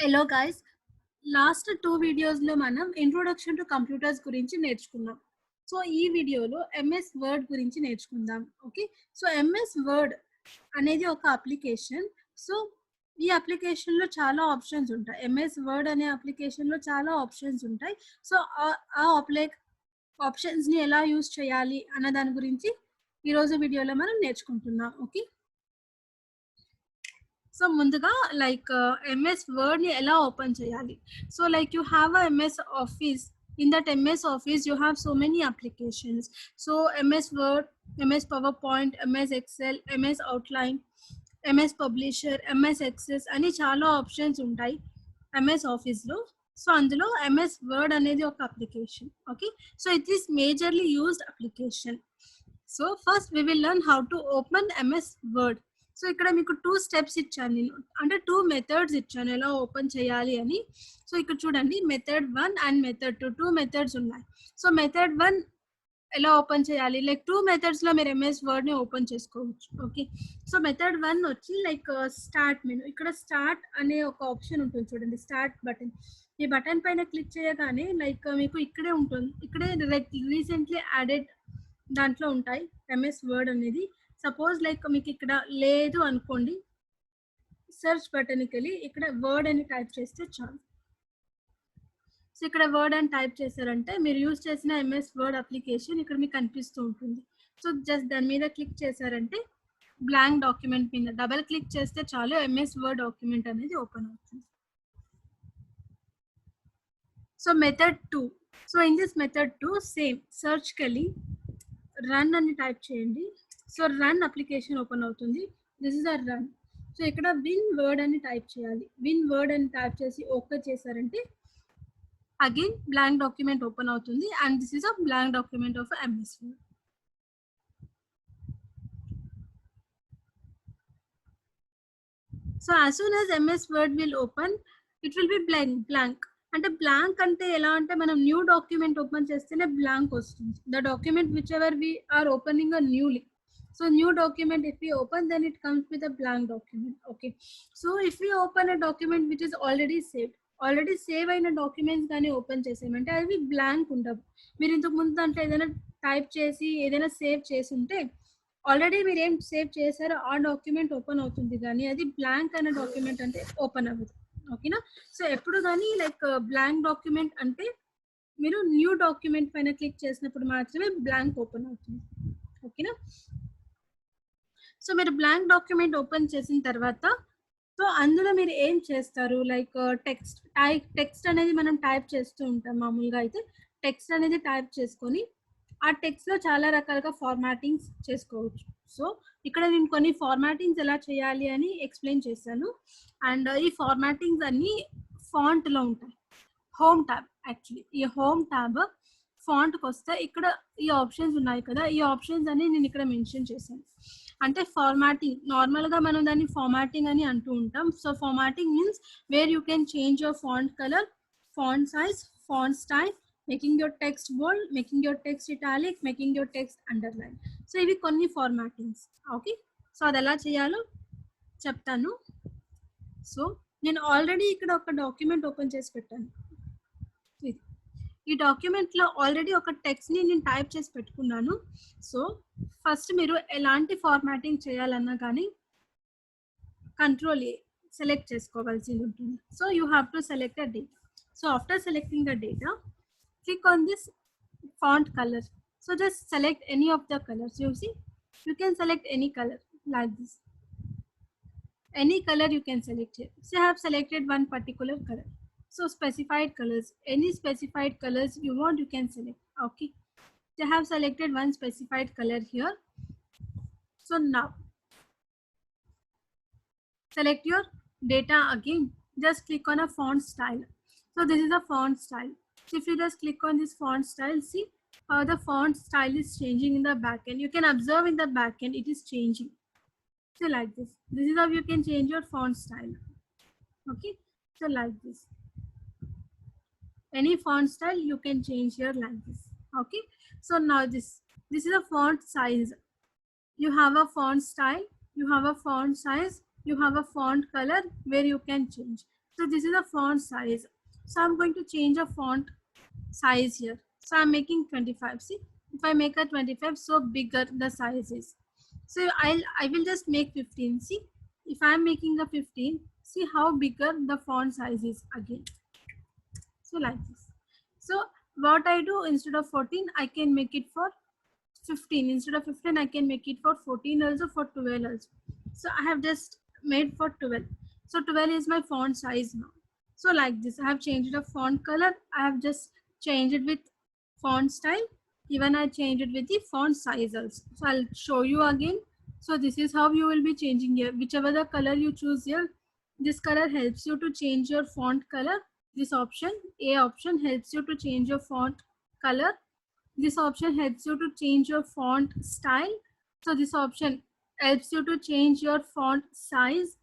Hello guys, last 2 వీడియోస్‌లో మనం introduction to computers గురించి నేర్చుకున్నాం. సో, ఈ వీడియోలో ఎంఎస్ వర్డ్ గురించి నేర్చుకుందాం. ఓకే. సో, ఎంఎస్ వర్డ్ అనేది ఒక అప్లికేషన్. సో, ఈ అప్లికేషన్‌లో చాలా ఆప్షన్స్ ఉంటాయి. ఎంఎస్ వర్డ్ అనే అప్లికేషన్‌లో చాలా ఆప్షన్స్ ఉంటాయి. సో, ఆ ఆప్షన్స్‌ని ఎలా యూజ్ చేయాలి అన్న దాని గురించి ఈరోజు వీడియోలో మనం నేర్చుకుంటున్నాం. ఓకే. సో ముందుగా ఎంఎస్ వర్డ్ ని ఎలా ఓపెన్ చేయాలి. So you have a MS office. In that MS Office, you have so many applications. So MS Word, MS PowerPoint, MS Excel, MS Outline, MS Publisher, MS Access అని చాలా options ఉంటాయి MS Office లో. So అందులో MS Word అనేది ఒక application. Okay. So it is majorly used application. So first we will learn how to open MS Word. So ఇక్కడ మీకు 2 steps ఇచ్చాను నేను, అంటే 2 మెథడ్స్ ఇచ్చాను ఎలా ఓపెన్ చేయాలి అని. సో ఇక్కడ చూడండి, మెథడ్ 1 అండ్ మెథడ్ 2 మెథడ్స్ ఉన్నాయి. సో మెథడ్ 1 ఎలా ఓపెన్ చేయాలి, 2 మెథడ్స్ లో మీరు ఎంఎస్ వర్డ్ ని ఓపెన్ చేసుకోవచ్చు. ఓకే. సో మెథడ్ 1 వచ్చి స్టార్ట్ మెనూ. ఇక్కడ స్టార్ట్ అనే ఒక ఆప్షన్ ఉంటుంది చూడండి, స్టార్ట్ బటన్. ఈ బటన్ పైన క్లిక్ చేయగానే మీకు ఇక్కడే ఉంటుంది, ఇక్కడే రీసెంట్లీ యాడెడ్ దాంట్లో ఉంటాయి ఎంఎస్ వర్డ్ అనేది. సపోజ్ మీకు ఇక్కడ లేదు అనుకోండి, సెర్చ్ బటన్కి వెళ్ళి ఇక్కడ వర్డ్ అని టైప్ చేస్తే చాలు. సో ఇక్కడ వర్డ్ అని టైప్ చేశారంటే మీరు యూజ్ చేసిన ఎంఎస్ వర్డ్ అప్లికేషన్ ఇక్కడ మీకు కనిపిస్తూ ఉంటుంది. సో జస్ట్ దాని మీద క్లిక్ చేశారంటే బ్లాంక్ డాక్యుమెంట్ మీద డబల్ క్లిక్ చేస్తే చాలు ఎంఎస్ వర్డ్ డాక్యుమెంట్ అనేది ఓపెన్ అవుతుంది. So method 2. So in this method 2 same సెర్చ్కి వెళ్ళి రన్ అని టైప్ చేయండి. సో రన్ అప్లికేషన్ ఓపెన్ అవుతుంది. This is a run. So ఇక్కడ విన్ వర్డ్ అని టైప్ చేయాలి. విన్ వర్డ్ అని టైప్ చేసి ఓకే చేశారంటే అగైన్ బ్లాంక్ డాక్యుమెంట్ ఓపెన్ అవుతుంది. And this is a blank document of MS Word. So as soon as MS Word will open, it will be blank. అంటే blank అంటే ఎలా అంటే మనం న్యూ డాక్యుమెంట్ ఓపెన్ చేస్తేనే blank వస్తుంది. The document whichever we are opening a newly. So new document if we open, then it comes with a blank document. Okay. So if we open a document which is already save అయిన documents కానీ open చేసేయమంటే అవి blank ఉండవు. మీరు ఇంతకు ముందు దాంట్లో ఏదైనా type చేసి ఏదైనా సేవ్ చేసి ఉంటే ఆల్రెడీ మీరు ఏం సేవ్ చేశారో ఆ డాక్యుమెంట్ ఓపెన్ అవుతుంది, కానీ అది బ్లాంక్ అనే డాక్యుమెంట్ అంటే ఓపెన్ అవ్వదు. ఓకేనా. సో ఎప్పుడు కానీ బ్లాంక్ డాక్యుమెంట్ అంటే మీరు న్యూ డాక్యుమెంట్ పైన క్లిక్ చేసినప్పుడు మాత్రమే బ్లాంక్ ఓపెన్ అవుతుంది. ఓకేనా. సో మీరు బ్లాంక్ డాక్యుమెంట్ ఓపెన్ చేసిన తర్వాత సో అందులో మీరు ఏం చేస్తారు, టెక్స్ట్ అనేది మనం టైప్ చేస్తూ ఉంటాం. మామూలుగా అయితే టెక్స్ట్ అనేది టైప్ చేసుకొని ఆ టెక్స్ట్లో చాలా రకాలుగా ఫార్మాటింగ్స్ చేసుకోవచ్చు. సో ఇక్కడ నేను కొన్ని ఫార్మాటింగ్స్ ఎలా చేయాలి అని ఎక్స్ప్లెయిన్ చేశాను. అండ్ ఈ ఫార్మాటింగ్స్ అన్నీ ఫాంట్లో ఉంటాయి. హోమ్ ట్యాబ్, యాక్చువల్లీ ఈ హోమ్ ట్యాబ్ ఫాంట్కి వస్తే ఇక్కడ ఈ ఆప్షన్స్ ఉన్నాయి కదా, ఈ ఆప్షన్స్ అని నేను ఇక్కడ మెన్షన్ చేశాను. అంటే ఫార్మాటింగ్, నార్మల్గా మనం దాన్ని ఫార్మాటింగ్ అని అంటూ ఉంటాం. So formatting means where you can change your font colour, font size, font style, making your text bold, making your text italic, making your text underline. So ఇవి కొన్ని ఫార్మాటింగ్స్. ఓకే. సో అది ఎలా చేయాలో చెప్తాను. సో నేను ఆల్రెడీ ఇక్కడ ఒక document open చేసి పెట్టాను. ఈ డాక్యుమెంట్లో ఆల్రెడీ ఒక టెక్స్ట్ని నేను టైప్ చేసి పెట్టుకున్నాను. సో ఫస్ట్ మీరు ఎలాంటి ఫార్మాటింగ్ చేయాలన్నా కానీ కంట్రోల్ ఏ సెలెక్ట్ చేసుకోవాల్సింది ఉంటుంది. So you have to select the data. So after selecting the data, click on this font color. So just select any of the colors. You see, you can select any color like this. Any color you can select here. So I have selected one particular color. So specified colors, any specified colors you want, you can select. Okay. So I have selected one specified color here. So now select your data again. Just click on a font style. So this is a font style. So if you just click on this font style, see how the font style is changing in the back end. You can observe in the back end it is changing. So like this. This is how you can change your font style. Okay. So like this. Any font style you can change here like this. Okay. So now this is a font size. You have a font style, you have a font size, you have a font color where you can change. So this is a font size. So I'm going to change a font size here. So I'm making 25. See, if I make a 25, so bigger the size is. So I will just make 15. See, if I'm making a 15, see how bigger the font size is again. So like this. So what I do, instead of 14, I can make it for 15. Instead of 15, I can make it for 14 also, for 12 also. So I have just made for 12. So 12 is my font size now. So like this, I have changed the font color. I have just changed it with font style. Even I changed it with the font size also. So I'll show you again. So this is how you will be changing here. Whichever the color you choose here, this color helps you to change your font color. This option, A option, helps you to change your font color. This option helps you to change your font style. So this option helps you to change your font size.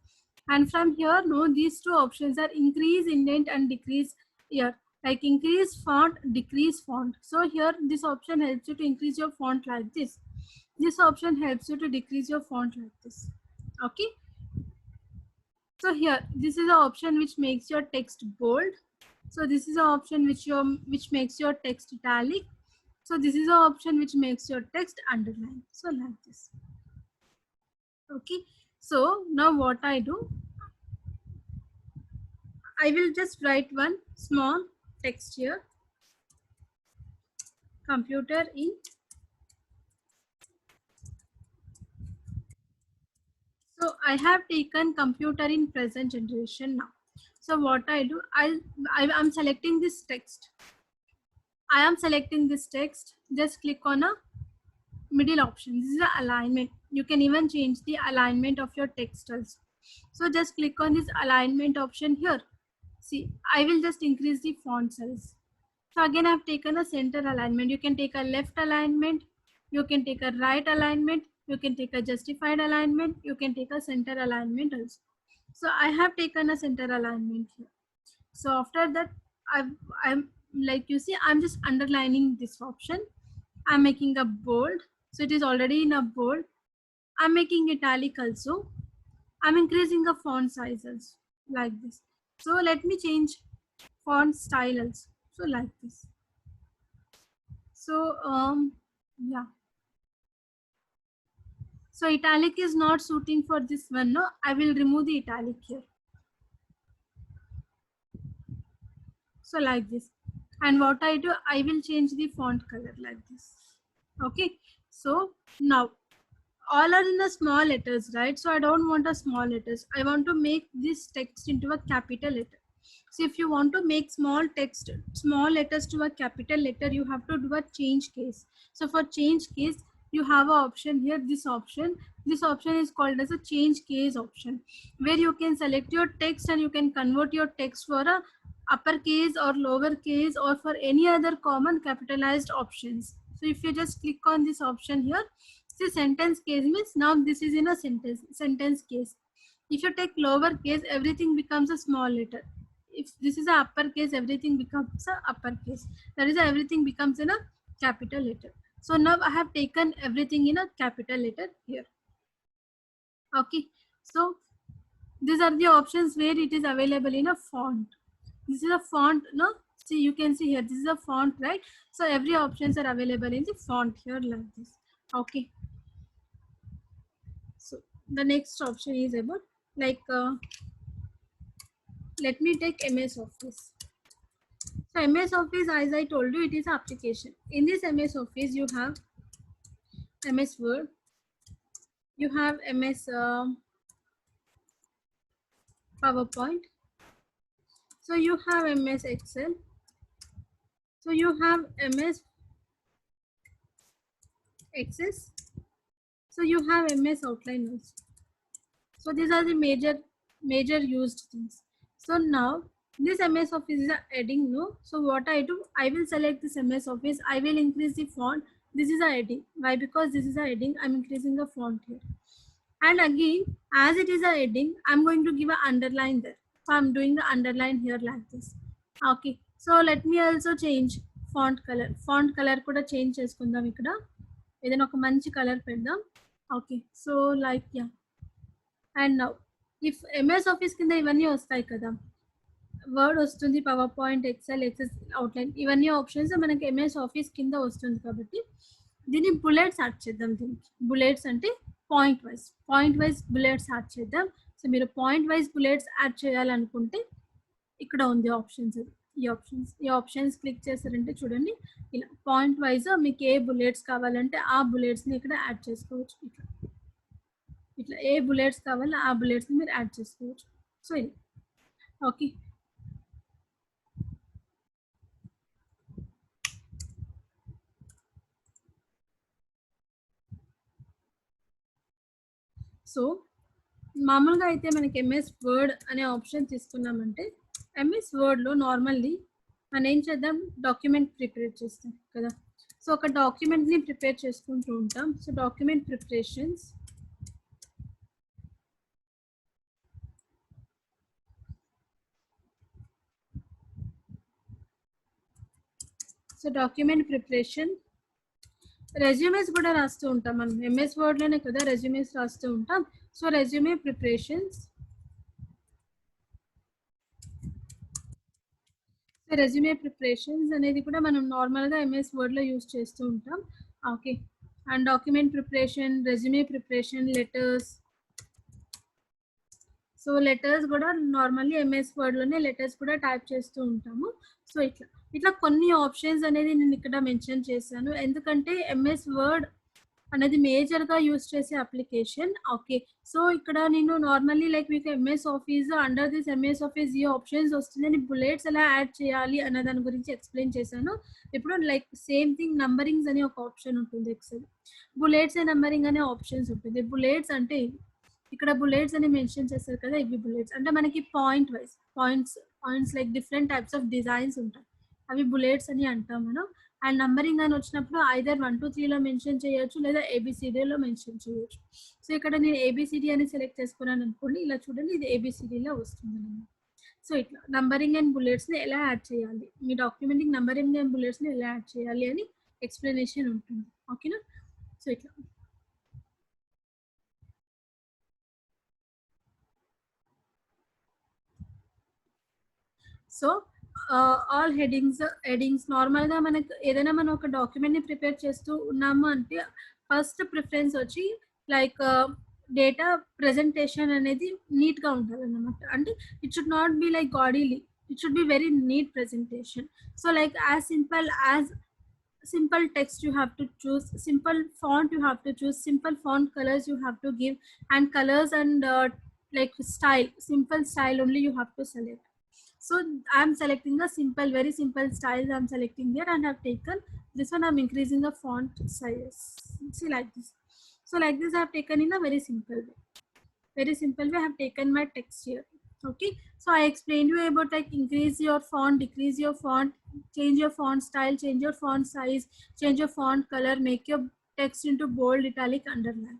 And from here, no, these two options are increase indent and decrease here. Like increase font, decrease font. So here, this option helps you to increase your font like this. This option helps you to decrease your font like this. Okay. So here, this is the option which makes your text bold. So this is the option which makes your text italic. So this is the option which makes your text underline. So like this. Okay. So now what I do, I will just write one small text here. Computer in. So I have taken computer in present generation now. So what I do, I'm selecting this text. I am selecting this text. Just click on a middle option. This is the alignment. You can even change the alignment of your text also. So just click on this alignment option here. See, I will just increase the font size. So again, I've taken a center alignment. You can take a left alignment. You can take a right alignment. You can take a justified alignment. You can take a center alignment also. So I have taken a center alignment here. So after that, I'm like you see, I'm just underlining this option. I'm making a bold. So it is already in a bold. I'm making italic also. I'm increasing the font sizes like this. So let me change font style also. So like this. So yeah. So italic is not suiting for this one. No, I will remove the italic here. So like this. And what I do, I will change the font color like this. Okay. So now all are in the small letters, right? So I don't want a small letters. I want to make this text into a capital letter. So if you want to make small text, small letters to a capital letter, you have to do a change case. So for change case, you have an option here, this option. This option is called as a change case option, where you can select your text and you can convert your text for a uppercase or lowercase or for any other common capitalized options. So if you just click on this option here, see sentence case means now this is in a sentence case. If you take lowercase, everything becomes a small letter. If this is a uppercase, everything becomes a uppercase. That is, everything becomes in a capital letter. So now I have taken everything in a capital letter here. Okay. So these are the options where it is available in a font. This is a font, no? See, you can see here, this is a font, right? So every options are available in the font here like this. Okay. So the next option is about like, let me take MS Office. So MS Office, as I told you, it is an application. In this MS Office, you have MS Word, you have MS PowerPoint, so you have MS Excel, so you have MS Access, so you have MS Outline also. So these are the major used things. So now this MS Office is a heading, no? So what I do, I will select this MS Office, I will increase the font. This is a heading. Why? Because this is a heading, I'm increasing the font here. And again, as it is a heading, I'm going to give an underline there. So I'm doing the underline here like this. Okay. So let me also change font color. Font color kuda change cheskundam ikkada. Edaina oka manchi color peddam. Okay. So like yeah. And now if MS Office kinda ivanni vastayi kada. Word వస్తుంది, power point, XL, outline, ఇవన్నీ options మనకి MS office కింద వస్తుంది కాబట్టి దీన్ని bullets add చేద్దాం. దీనికి bullets అంటే పాయింట్ వైజ్ బుల్లెట్స్ యాడ్ చేద్దాం. సో మీరు పాయింట్ వైజ్ బుల్లెట్స్ యాడ్ చేయాలనుకుంటే ఇక్కడ ఉంది ఆప్షన్స్. ఈ ఆప్షన్స్ క్లిక్ చేశారంటే చూడండి, ఇలా పాయింట్ వైజ్ మీకు ఏ బుల్లెట్స్ కావాలంటే ఆ బుల్లెట్స్ని ఇక్కడ యాడ్ చేసుకోవచ్చు. ఇట్లా ఏ బుల్లెట్స్ కావాలో ఆ బుల్లెట్స్ని మీరు యాడ్ చేసుకోవచ్చు. సో ఇది ఓకే. సో మామూలుగా అయితే మనకి ఎంఎస్ వర్డ్ అనే ఆప్షన్ తీసుకున్నామంటే ఎంఎస్ వర్డ్లో నార్మల్లీ మనం ఏం చేద్దాం, డాక్యుమెంట్ ప్రిపేర్ చేస్తాం కదా. సో ఒక డాక్యుమెంట్ని ప్రిపేర్ చేసుకుంటూ ఉంటాం. సో డాక్యుమెంట్ ప్రిపరేషన్స్, రెజ్యూమేస్ కూడా రాస్తూ ఉంటాం మనం. ఎంఎస్ వర్డ్లోనే కదా రెజ్యూమేస్ రాస్తూ ఉంటాం. సో రెజ్యూమే ప్రిపరేషన్స్, అనేది కూడా మనం నార్మల్గా ఎంఎస్ వర్డ్లో యూజ్ చేస్తూ ఉంటాం. Okay. And document preparation, resume preparation, letters. So letters కూడా నార్మల్లీ ఎంఎస్ వర్డ్లోనే లెటర్స్ కూడా టైప్ చేస్తూ ఉంటాము. సో ఇట్లా కొన్ని ఆప్షన్స్ అనేది నేను ఇక్కడ మెన్షన్ చేశాను, ఎందుకంటే ఎంఎస్ వర్డ్ అనేది మేజర్గా యూస్ చేసే అప్లికేషన్. ఓకే. సో ఇక్కడ నేను నార్మల్లీ లైక్ మీకు MS office, under this MS office ఈ ఆప్షన్స్ వస్తుందని బుల్లెట్స్ ఎలా యాడ్ చేయాలి అన్న దాని గురించి ఎక్స్ప్లెయిన్ చేశాను. ఇప్పుడు లైక్ సేమ్ థింగ్ నంబరింగ్స్ అనే ఒక ఆప్షన్ ఉంటుంది ఎక్సెల్. బుల్లెట్స్ అండ్ నంబరింగ్ అనే ఆప్షన్స్ ఉంటుంది. బుల్లెట్స్ అంటే ఇక్కడ బుల్లెట్స్ అని మెన్షన్ చేస్తారు కదా, ఇవి బుల్లెట్స్ అంటే మనకి point wise points like different types of designs ఉంటాయి, అవి బుల్లెట్స్ అని అంటాం మనం. అండ్ నంబరింగ్ అని వచ్చినప్పుడు ఐదర్ 1 to 3లో మెన్షన్ చేయొచ్చు, లేదా ఏబిసిడిలో మెన్షన్ చేయొచ్చు. సో ఇక్కడ నేను ఏబిసిడి అని సెలెక్ట్ చేసుకున్నాను అనుకోండి, ఇలా చూడండి ఇది ఏబిసిడిలో వస్తుంది అన్నమాట. సో ఇట్లా నంబరింగ్ అండ్ బుల్లెట్స్ని ఎలా యాడ్ చేయాలి, మీ డాక్యుమెంట్కి నంబరింగ్ అండ్ బుల్లెట్స్ని ఎలా యాడ్ చేయాలి అని ఎక్స్ప్లెనేషన్ ఉంటుంది. ఓకేనా. సో ఇట్లా సో ఆల్ హెడింగ్స్ నార్మల్గా మనకు ఏదైనా మనం ఒక డాక్యుమెంట్ని ప్రిపేర్ చేస్తూ ఉన్నాము అంటే ఫస్ట్ ప్రిఫరెన్స్ వచ్చి లైక్ డేటా ప్రెజెంటేషన్ అనేది నీట్గా ఉంటుంది అన్నమాట. అంటే it should not be like gaudily, it should be very neat presentation. So like simple text you have to choose, simple font you have to choose, simple font colors you have to give, and colors and like simple style only you have to select. So I'm selecting a very simple styles I'm selecting there, and I've taken this one. I'm increasing the font size, see like this. So like this I've taken in a very simple way I have taken my text here. Okay. So I explained you about like increase your font, decrease your font, change your font style, change your font size, change your font color, make your text into bold, italic, underline.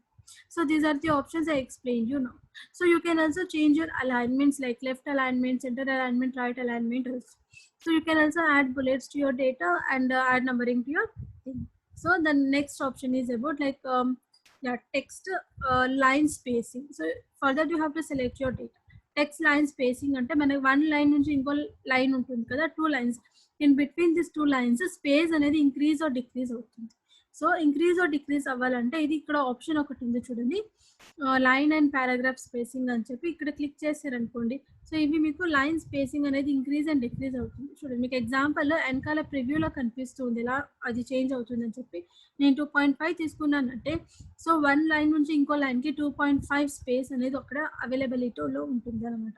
So these are the options I explained you now. So you can also change your alignments like left alignment, center alignment, right alignment also. So you can also add bullets to your data and add numbering to your thing. So the next option is about like text line spacing. So for that you have to select your data. Text line spacing ante manaki one line nunchi inko line untundi kada, two lines. In between these two lines space anedi increase or decrease avutundi. So increase or decrease అవ్వాలంటే ఇది ఇక్కడ option ఒకటి ఉంది చూడండి, line and paragraph spacing అని చెప్పి ఇక్కడ click చేశారనుకోండి. సో ఇవి మీకు లైన్ స్పేసింగ్ అనేది ఇంక్రీజ్ అండ్ డిక్రీజ్ అవుతుంది. చూడండి మీకు ఎగ్జాంపుల్ వెనకాల ప్రివ్యూలో కనిపిస్తుంది ఎలా అది చేంజ్ అవుతుంది అని చెప్పి. నేను 2.5 తీసుకున్నానంటే సో వన్ లైన్ నుంచి ఇంకో లైన్కి 2.5 స్పేస్ అనేది అక్కడ అవైలబిలిటీలో ఉంటుంది అనమాట.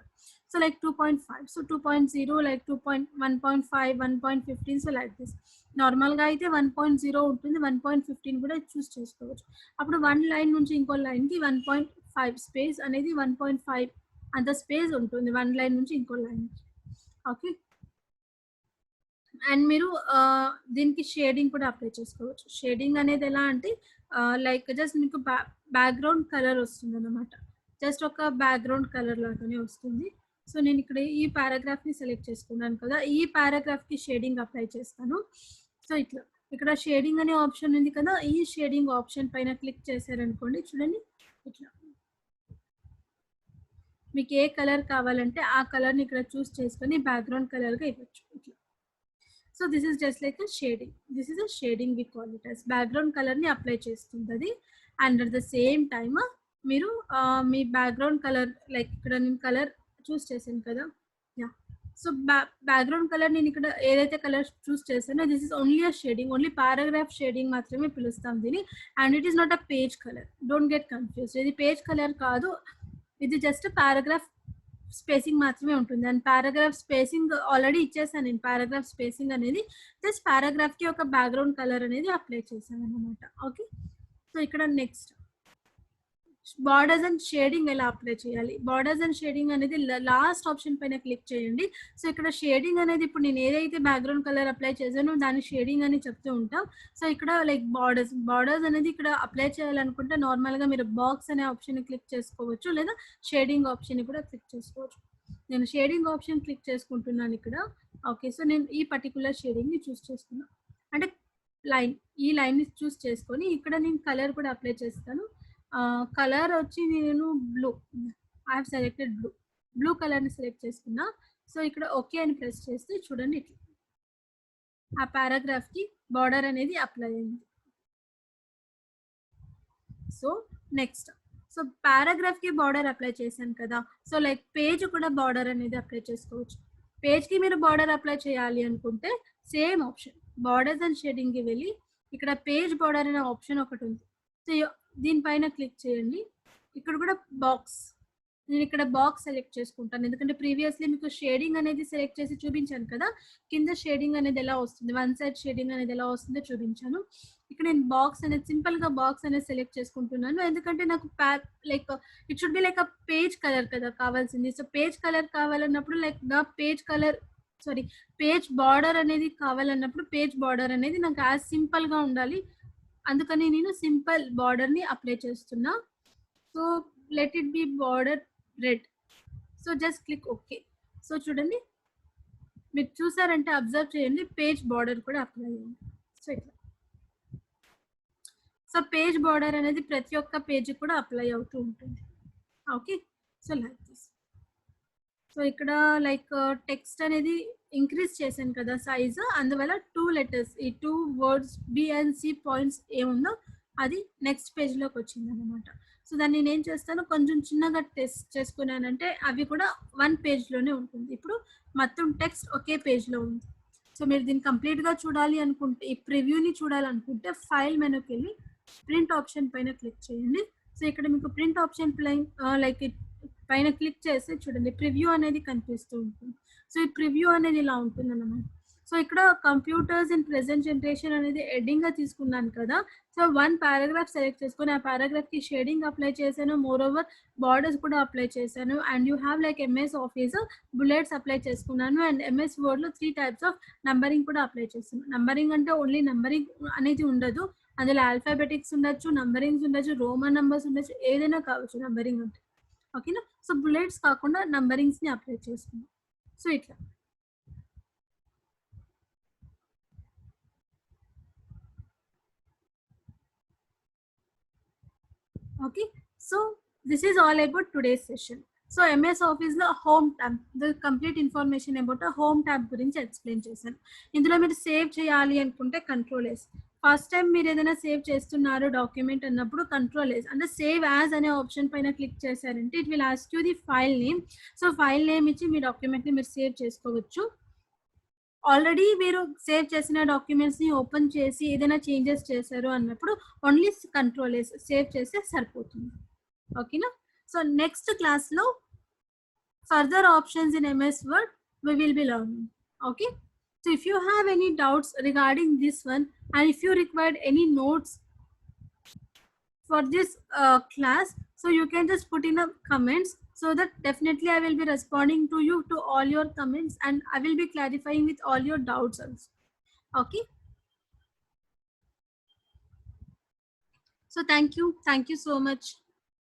So like 2.5, so 2.0, like 1.5, 1.15, so like this. Normal గా అయితే 1.0 ఉంటుంది, 1.15 కూడా చూస్ చేసుకోవచ్చు. అప్పుడు వన్ లైన్ నుంచి ఇంకో లైన్ కి 1.5 స్పేస్ అనేది 1.5 అంత స్పేస్ ఉంటుంది వన్ లైన్ నుంచి ఇంకో లైన్. ఓకే. అండ్ మీరు దీనికి షేడింగ్ కూడా అప్లై చేసుకోవచ్చు. షేడింగ్ అనేది ఎలా అంటే లైక్ జస్ట్ మీకు బ్యాక్గ్రౌండ్ కలర్ వస్తుంది అన్నమాట, జస్ట్ ఒక బ్యాక్గ్రౌండ్ కలర్ లాగానే వస్తుంది. సో నేను ఇక్కడ ఈ పారాగ్రాఫ్ని సెలెక్ట్ చేసుకున్నాను కదా, ఈ పారాగ్రాఫ్కి షేడింగ్ అప్లై చేస్తాను. సో ఇట్లా ఇక్కడ షేడింగ్ అనే ఆప్షన్ ఉంది కదా, ఈ షేడింగ్ ఆప్షన్ పైన క్లిక్ చేశారనుకోండి చూడండి ఇట్లా మీకు ఏ కలర్ కావాలంటే ఆ కలర్ని ఇక్కడ చూస్ చేసుకొని బ్యాక్గ్రౌండ్ కలర్గా ఇవ్వచ్చు ఇట్లా. So this is just like a shading. This is a shading we call it as background కలర్ని అప్లై చేస్తుంది. And at the same time మీరు మీ బ్యాక్గ్రౌండ్ కలర్ లైక్ ఇక్కడ నేను కలర్ చూస్ చేశాను కదా, యా. సో బ్యాక్గ్రౌండ్ కలర్ నేను ఇక్కడ ఏదైతే కలర్ చూస్ చేశానో this is only a shading, only paragraph shading మాత్రమే పిలుస్తాం దీన్ని. And it is not a page colour, don't get confuse. ఇది పేజ్ కలర్ కాదు, ఇది జస్ట్ పారాగ్రాఫ్ స్పేసింగ్ మాత్రమే ఉంటుంది. అండ్ పారాగ్రాఫ్ స్పేసింగ్ ఆల్రెడీ ఇచ్చేసాను నేను. పారాగ్రాఫ్ స్పేసింగ్ అనేది జస్ట్ పారాగ్రాఫ్ కి ఒక బ్యాక్గ్రౌండ్ కలర్ అనేది అప్లై చేశాను అనమాట. ఓకే, సో ఇక్కడ నెక్స్ట్ బార్డర్స్ అండ్ షేడింగ్ ఎలా అప్లై చేయాలి. బార్డర్స్ అండ్ షేడింగ్ అనేది లాస్ట్ ఆప్షన్ పైన క్లిక్ చేయండి. సో ఇక్కడ షేడింగ్ అనేది ఇప్పుడు నేను ఏదైతే బ్యాక్గ్రౌండ్ కలర్ అప్లై చేశానో దాని షేడింగ్ అని చెప్తూ ఉంటాం. సో ఇక్కడ లైక్ బార్డర్స్ అనేది ఇక్కడ అప్లై చేయాలనుకుంటే నార్మల్గా మీరు బాక్స్ అనే ఆప్షన్ క్లిక్ చేసుకోవచ్చు, లేదా షేడింగ్ ఆప్షన్ కూడా క్లిక్ చేసుకోవచ్చు. నేను షేడింగ్ ఆప్షన్ క్లిక్ చేసుకుంటున్నాను ఇక్కడ. ఓకే, సో నేను ఈ పర్టికులర్ షేడింగ్ని చూస్ చేసుకున్నాను. అంటే లైన్, ఈ లైన్ని చూస్ చేసుకొని ఇక్కడ నేను కలర్ కూడా అప్లై చేస్తాను. కలర్ వచ్చి నేను blue, I have selected blue కలర్ని సెలెక్ట్ చేసుకున్నా. సో ఇక్కడ ఓకే అని ప్రెస్ చేస్తే చూడండి ఇట్లా ఆ పారాగ్రాఫ్కి బార్డర్ అనేది అప్లై అయింది. సో నెక్స్ట్, సో పారాగ్రాఫ్కి బార్డర్ అప్లై చేశాను కదా, సో లైక్ పేజ్ కూడా బార్డర్ అనేది అప్లై చేసుకోవచ్చు. పేజ్కి మీరు బార్డర్ అప్లై చేయాలి అనుకుంటే సేమ్ ఆప్షన్ బార్డర్స్ అండ్ షేడింగ్కి వెళ్ళి ఇక్కడ పేజ్ బార్డర్ అనే ఆప్షన్ ఒకటి ఉంది. సో దీనిపైన క్లిక్ చేయండి. ఇక్కడ కూడా బాక్స్, నేను ఇక్కడ బాక్స్ సెలెక్ట్ చేసుకుంటాను ఎందుకంటే ప్రీవియస్లీ మీకు షేడింగ్ అనేది సెలెక్ట్ చేసి చూపించాను కదా, కింద షేడింగ్ అనేది ఎలా వస్తుంది, వన్ సైడ్ షేడింగ్ అనేది ఎలా వస్తుందో చూపించాను. ఇక్కడ నేను బాక్స్ అనేది సింపుల్గా బాక్స్ అనేది సెలెక్ట్ చేసుకుంటున్నాను ఎందుకంటే నాకు like it should be like a page colour కదా కావాల్సింది. సో పేజ్ కలర్ కావాలన్నప్పుడు లైక్ నా పేజ్ కలర్ పేజ్ బార్డర్ అనేది కావాలన్నప్పుడు పేజ్ బార్డర్ అనేది నాకు యాజ్ సింపుల్గా ఉండాలి, అందుకని నేను సింపుల్ బార్డర్ని అప్లై చేస్తున్నా. So let it be border red. So just click okay. So చూడండి మీరు చూసారంటే అబ్జర్వ్ చేయండి పేజ్ బార్డర్ కూడా అప్లై అయ్యింది. సో ఇట్లా సో పేజ్ బార్డర్ అనేది ప్రతి ఒక్క పేజ్ కూడా అప్లై అవుతూ ఉంటుంది. Okay, so like this. So ఇక్కడ లైక్ టెక్స్ట్ అనేది ఇంక్రీజ్ చేశాను కదా సైజ్, అందువల్ల 2 లెటర్స్ ఈ 2 words B and C points ఏముందో అది నెక్స్ట్ పేజ్లోకి వచ్చింది అనమాట. సో దాన్ని నేను చేస్తాను కొంచెం చిన్నగా టెస్ట్ చేసుకున్నానంటే అవి కూడా 1 పేజ్లోనే ఉంటుంది. ఇప్పుడు మొత్తం టెక్స్ట్ ఒకే పేజ్లో ఉంది. సో మీరు దీన్ని కంప్లీట్గా చూడాలి అనుకుంటే, ఈ ప్రివ్యూని చూడాలనుకుంటే ఫైల్ మెనూకి వెళ్ళి ప్రింట్ ఆప్షన్ పైన క్లిక్ చేయండి. సో ఇక్కడ మీకు ప్రింట్ ఆప్షన్ లైక్ పైన క్లిక్ చేస్తే చూడండి ప్రివ్యూ అనేది కనిపిస్తూ ఉంటుంది. సో ఈ ప్రివ్యూ అనేది ఇలా ఉంటుంది అన్నమాట. సో ఇక్కడ కంప్యూటర్స్ ఇన్ ప్రెసెంట్ జనరేషన్ అనేది హెడ్డింగ్గా తీసుకున్నాను కదా, సో 1 పారాగ్రాఫ్ సెలెక్ట్ చేసుకొని ఆ పారాగ్రాఫ్కి షేడింగ్ అప్లై చేశాను, మోర్ ఓవర్ బార్డర్స్ కూడా అప్లై చేశాను. And you have like MS Office bullets apply చేసుకున్నాను. అండ్ ఎంఎస్ వర్డ్లో 3 టైప్స్ ఆఫ్ నంబరింగ్ కూడా అప్లై చేస్తున్నాను. నంబరింగ్ అంటే ఓన్లీ నంబరింగ్ అనేది ఉండదు, అందులో ఆల్ఫాబెటిక్స్ ఉండొచ్చు, నంబరింగ్స్ ఉండొచ్చు, రోమన్ నంబర్స్ ఉండొచ్చు, ఏదైనా కావచ్చు నంబరింగ్ అంటే. ఓకేనా, సో బుల్లెట్స్ కాకుండా నంబరింగ్స్ని అప్లై చేసుకున్నాం. సో ఇట్లా okay, so this is all about today's session. So MS Office లో home tab, the complete information about home tab గురించి ఎక్స్ప్లెయిన్ చేశాను. ఇందులో మీరు సేవ్ చేయాలి అనుకుంటే కంట్రోల్-S. ఫస్ట్ టైం మీరు ఏదైనా సేవ్ చేస్తున్నారు డాక్యుమెంట్ అన్నప్పుడు కంట్రోల్-S అంటే సేవ్ యాజ్ అనే ఆప్షన్ పైన క్లిక్ చేశారంటే it will ask you the file name. So file name ఇచ్చి మీ డాక్యుమెంట్ని మీరు సేవ్ చేసుకోవచ్చు. ఆల్రెడీ మీరు సేవ్ చేసిన డాక్యుమెంట్స్ని ఓపెన్ చేసి ఏదైనా చేంజెస్ చేశారు అన్నప్పుడు ఓన్లీ కంట్రోల్-S సేవ్ చేస్తే సరిపోతుంది. ఓకేనా, సో నెక్స్ట్ క్లాస్లో further options in MS Word we will be learning. Okay, so if you have any doubts regarding this one and if you required any notes for this class, so you can just put in the comments, so that definitely I will be responding to you to all your comments and I will be clarifying with all your doubts also. Okay, so thank you so much.